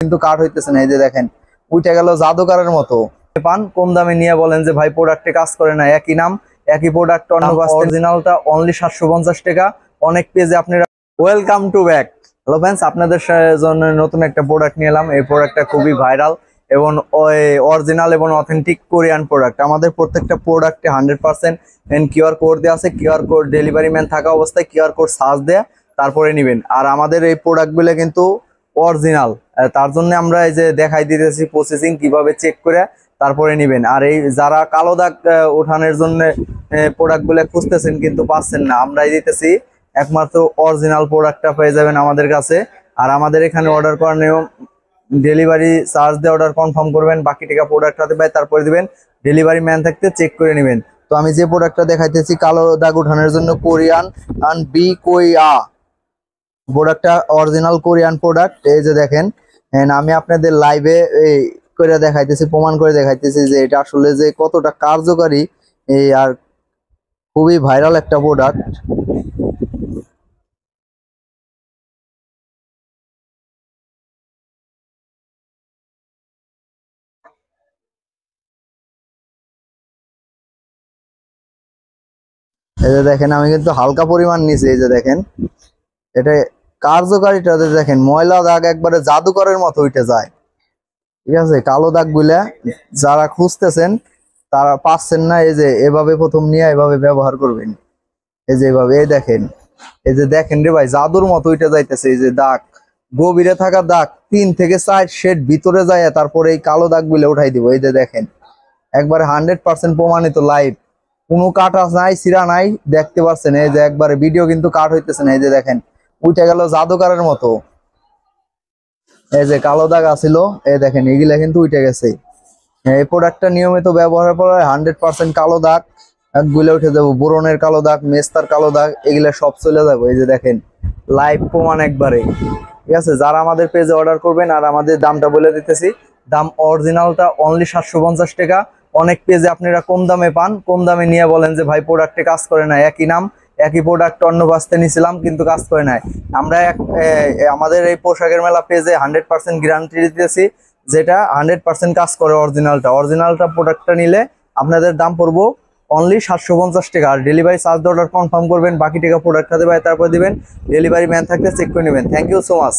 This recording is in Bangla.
কিন্তু কাট হইতেছে না। এই যে দেখেন উঠে গেল জাদুকারের মতো। পান কম দামে নিয়ে বলেন যে ভাই প্রোডাক্টে কাজ করে না, একই নাম একই প্রোডাক্ট অন্য অরিজিনালটা অনলি 750 টাকা। অনেক পেজে আপনারা welcome to back. Hello friends, আপনাদের জন্য নতুন একটা প্রোডাক্ট নিয়ে এলাম। এই প্রোডাক্টটা খুবই ভাইরাল এবং অরিজিনাল এবং অথেন্টিক কোরিয়ান প্রোডাক্ট। আমাদের প্রত্যেকটা প্রোডাক্টে 100% কিউআর কোড দেওয়া আছে। কিউআর কোড ডেলিভারি ম্যান থাকা অবস্থায় কিউআর কোড সার্চ দেয়া তারপরে নেবেন। আর আমাদের এই প্রোডাক্টগুলো কিন্তু অরিজিনাল, তার জন্য আমরা এই যে দেখাই দিতেছি প্রসেসিং কিভাবে চেক করে তারপরে নেবেন। আর এই যারা কালো দাগ ওঠানোর জন্য প্রোডাক্টগুলো খুঁজতেছেন কিন্তু পাচ্ছেন না, আমরাই দিতেছি একমাত্র অরিজিনাল প্রোডাক্টটা পেয়ে যাবেন আমাদের কাছে। আর আমাদের এখানে অর্ডার করার নিয়ম, ডেলিভারি চার্জ দিয়ে অর্ডার কনফার্ম করবেন, বাকি টাকা প্রোডাক্ট হাতে পাই তারপরে দিবেন। ডেলিভারি ম্যান থাকতে চেক করে নেবেন। তো আমি যে প্রোডাক্টটা দেখাইতেছি কালো দাগ উঠানোর জন্য কোরিয়ান আন বি কোইয়া প্রোডাক্টটা অরিজিনাল কোরিয়ান প্রোডাক্ট। এই যে দেখেন আমি আপনাদের লাইভে করে দেখাইতেছি, প্রমাণ করে দেখাইতেছি যে এটা আসলে যে কতটা কার্যকারী আর খুবই ভাইরাল একটা প্রোডাক্ট। এই যে দেখেন আমি কিন্তু হালকা পরিমাণ নিছি। এই যে দেখেন এটা কার্যকারিতা দেখেন, ময়লা দাগ একবারে জাদুকরের মতো উঠে যায়। ঠিক আছে, কালো দাগ গুলা যারা খুঁজতেছেন তারা পাচ্ছেন না, এই যে এভাবে প্রথম নিয়ে এভাবে ব্যবহার করবেন। এই যে এভাবে এই যে দেখেন রে ভাই, জাদুর মতো উঠে যাইতেছে। এই যে দাগ, গভীরে থাকা দাগ 3 থেকে 4 শেড ভিতরে যায়, তারপরে এই কালো দাগ গুলো উঠাই দিব। এই যে দেখেন একবারে 100% প্রমাণিত লাইভ, কোনো কাটা নাই সিরা নাই, দেখতে পাচ্ছেন। এই যে একবারে ভিডিও কিন্তু কাট হইতেছে না। এই যে দেখেন উঠে গেল জাদুকারের মতো। এই যে কালো দাগ আছিল, এই দেখেন এগুলা কিন্তু উঠে গেছে। এই প্রোডাক্টটা নিয়মিত ব্যবহারের পর 100% কালো দাগ গুলো উঠে যাবো। বোরনের কালো দাগ, মেস্তার কালো দাগ, এগুলা সব চলে যাবো। এই যে দেখেন লাইভ প্রমাণ একবারে। ঠিক আছে, যারা আমাদের পেজে অর্ডার করবেন, আর আমাদের দামটা বলে দিতেছি, দাম অরিজিনালটা অনলি 750 টাকা। অনেক পেজে আপনারা কম দামে পান, কম দামে নিয়ে বলেন যে ভাই প্রোডাক্টে কাজ করে না, একই নাম একই প্রোডাক্ট অন্য বাসতে নিয়েছিলাম কিন্তু কাজ করে নাই। আমরা আমাদের এই পোশাকের মেলা পেজে 100% গ্যারান্টি দিতেছি, যেটা 100% কাজ করে। অরিজিনালটা প্রোডাক্টটা নিলে আপনাদের দাম পড়বো অনলি 750 টাকা। আর ডেলিভারি চার্জ অর্ডার কনফার্ম করবেন, বাকি টাকা প্রোডাক্ট হাতে পাই তারপর দিবেন। ডেলিভারি ম্যান থাকতে চেক করে নেবেন। Thank you so much.